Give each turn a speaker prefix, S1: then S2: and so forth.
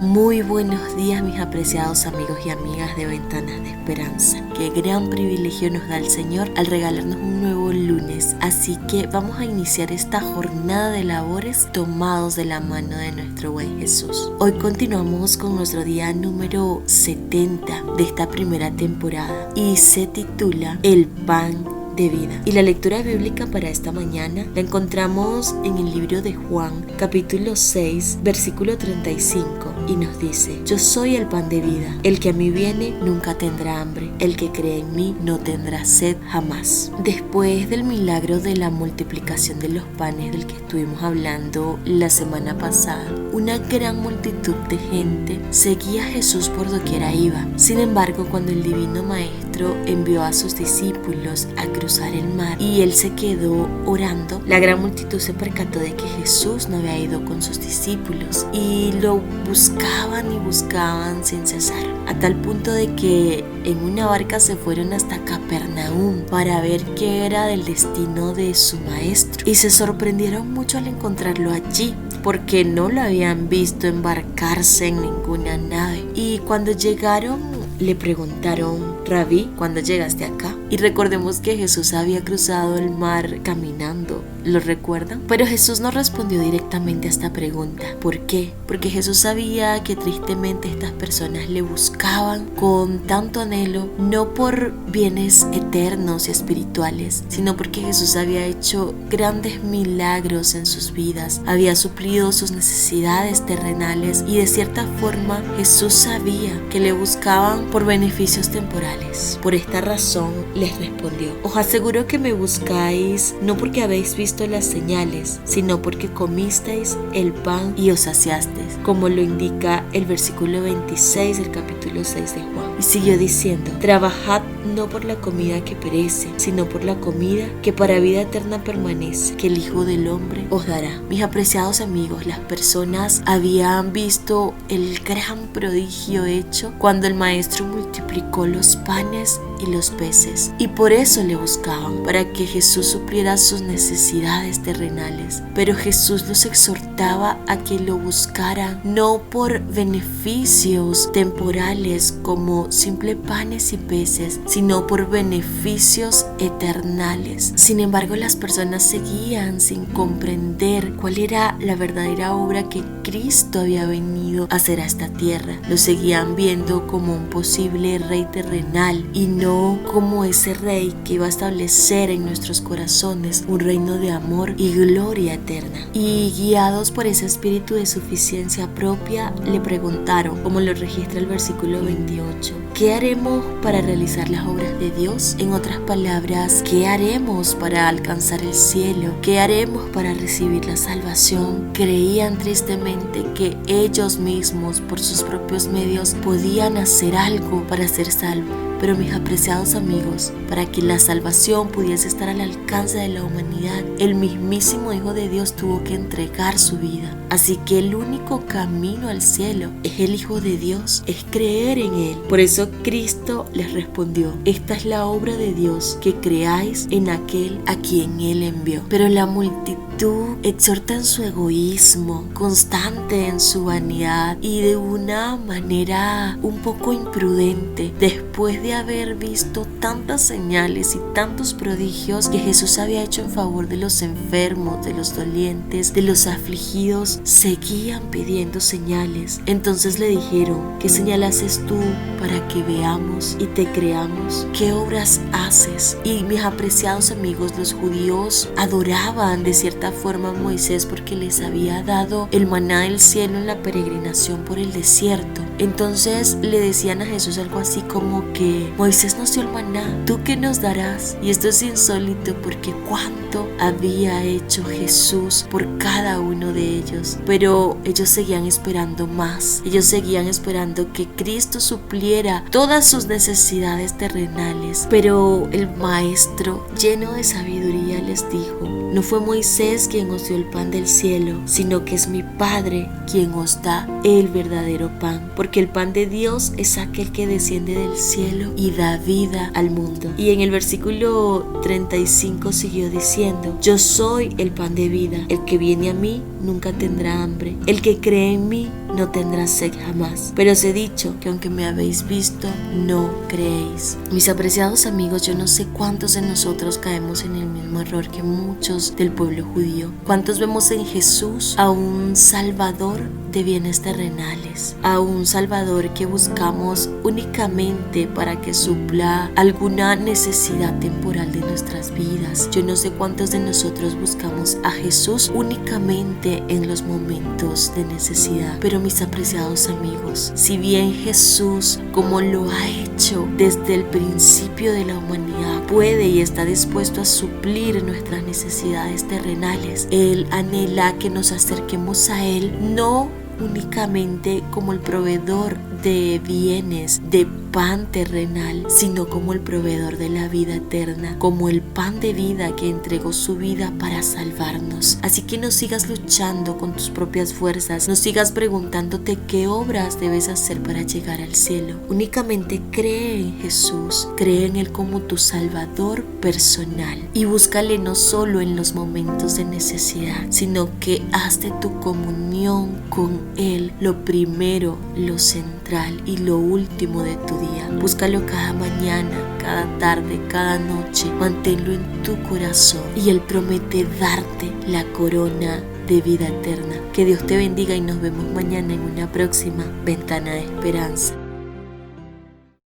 S1: Muy buenos días, mis apreciados amigos y amigas de Ventanas de Esperanza. Qué gran privilegio nos da el Señor al regalarnos un nuevo lunes. Así que vamos a iniciar esta jornada de labores tomados de la mano de nuestro buen Jesús. Hoy continuamos con nuestro día número 70 de esta primera temporada y se titula El pan de vida. Y la lectura bíblica para esta mañana la encontramos en el libro de Juan, capítulo 6, versículo 35, y nos dice: Yo soy el pan de vida, el que a mí viene nunca tendrá hambre, el que cree en mí no tendrá sed jamás. Después del milagro de la multiplicación de los panes del que estuvimos hablando la semana pasada, una gran multitud de gente seguía a Jesús por doquiera iba. Sin embargo, cuando el divino maestro envió a sus discípulos a cruzar el mar y él se quedó orando, la gran multitud se percató de que Jesús no había ido con sus discípulos y lo buscaban y buscaban sin cesar, a tal punto de que en una barca se fueron hasta Capernaum para ver qué era del destino de su maestro, y se sorprendieron mucho al encontrarlo allí, porque no lo habían visto embarcarse en ninguna nave. Y cuando llegaron le preguntaron: Rabí, ¿cuándo llegaste acá? Y recordemos que Jesús había cruzado el mar caminando, ¿lo recuerdan? Pero Jesús no respondió directamente a esta pregunta. ¿Por qué? Porque Jesús sabía que tristemente estas personas le buscaban con tanto anhelo, no por bienes eternos y espirituales, sino porque Jesús había hecho grandes milagros en sus vidas, había suplido sus necesidades terrenales, y de cierta forma Jesús sabía que le buscaban por beneficios temporales. Por esta razón les respondió: Os aseguro que me buscáis no porque habéis visto las señales, sino porque comisteis el pan y os saciasteis, como lo indica el versículo 26 del capítulo 6 de Juan. Y siguió diciendo: Trabajad no por la comida que perece, sino por la comida que para vida eterna permanece, que el Hijo del Hombre os dará. Mis apreciados amigos, las personas habían visto el gran prodigio hecho cuando el maestro multiplicó los panes y los peces, y por eso le buscaban, para que Jesús supliera sus necesidades terrenales. Pero Jesús los exhortaba a que lo buscaran no por beneficios temporales como simple panes y peces, sino por beneficios eternales. Sin embargo, las personas seguían sin comprender cuál era la verdadera obra que Cristo había venido a hacer a esta tierra. Lo seguían viendo como un posible rey terrenal y no como ese rey que iba a establecer en nuestros corazones un reino de amor y gloria eterna. Y guiados por ese espíritu de suficiencia propia, le preguntaron, como lo registra el versículo 28, ¿qué haremos para realizar las obras de Dios? En otras palabras, ¿qué haremos para alcanzar el cielo? ¿Qué haremos para recibir la salvación? Creían tristemente que ellos mismos, por sus propios medios, podían hacer algo para ser salvos. Pero mis apreciados amigos, para que la salvación pudiese estar al alcance de la humanidad, el mismísimo Hijo de Dios tuvo que entregar su vida. Así que el único camino al cielo es el Hijo de Dios, es creer en Él. Por eso Cristo les respondió: esta es la obra de Dios, que creáis en aquel a quien Él envió. Pero la multitud exhorta en su egoísmo, constante en su vanidad y de una manera un poco imprudente, después de haber visto tantas señales y tantos prodigios que Jesús había hecho en favor de los enfermos, de los dolientes, de los afligidos, seguían pidiendo señales. Entonces le dijeron: ¿qué señal haces tú para que veamos y te creamos? ¿Qué obras haces? Y mis apreciados amigos, los judíos adoraban de cierta forma a Moisés porque les había dado el maná del cielo en la peregrinación por el desierto. Entonces le decían a Jesús algo así como que: Moisés nos dio el maná, ¿tú qué nos darás? Y esto es insólito porque cuánto había hecho Jesús por cada uno de ellos. Pero ellos seguían esperando más. Ellos seguían esperando que Cristo supliera todas sus necesidades terrenales. Pero el maestro, lleno de sabiduría, les dijo: no fue Moisés quien os dio el pan del cielo, sino que es mi Padre quien os da el verdadero pan. Porque el pan de Dios es aquel que desciende del cielo y da vida al mundo. Y en el versículo 35 siguió diciendo: yo soy el pan de vida, el que viene a mí nunca tendrá hambre. El que cree en mí no tendrá sed jamás. Pero os he dicho que aunque me habéis visto, no creéis. Mis apreciados amigos, yo no sé cuántos de nosotros caemos en el mismo error que muchos del pueblo judío. ¿Cuántos vemos en Jesús a un Salvador de bienes terrenales, a un Salvador que buscamos únicamente para que supla alguna necesidad temporal de nuestras vidas? Yo no sé cuántos de nosotros buscamos a Jesús únicamente en los momentos de necesidad. Pero mis apreciados amigos, si bien Jesús, como lo ha hecho desde el principio de la humanidad, puede y está dispuesto a suplir nuestras necesidades terrenales, Él anhela que nos acerquemos a Él, no únicamente como el proveedor de bienes, de pan terrenal, sino como el proveedor de la vida eterna, como el pan de vida que entregó su vida para salvarnos. Así que no sigas luchando con tus propias fuerzas, no sigas preguntándote qué obras debes hacer para llegar al cielo. Únicamente cree en Jesús, cree en Él como tu Salvador personal y búscale no solo en los momentos de necesidad, sino que haz de tu comunión con Él lo primero, lo central y lo último de tu día. Búscalo cada mañana, cada tarde, cada noche. Manténlo en tu corazón y Él promete darte la corona de vida eterna. Que Dios te bendiga y nos vemos mañana en una próxima Ventana de Esperanza.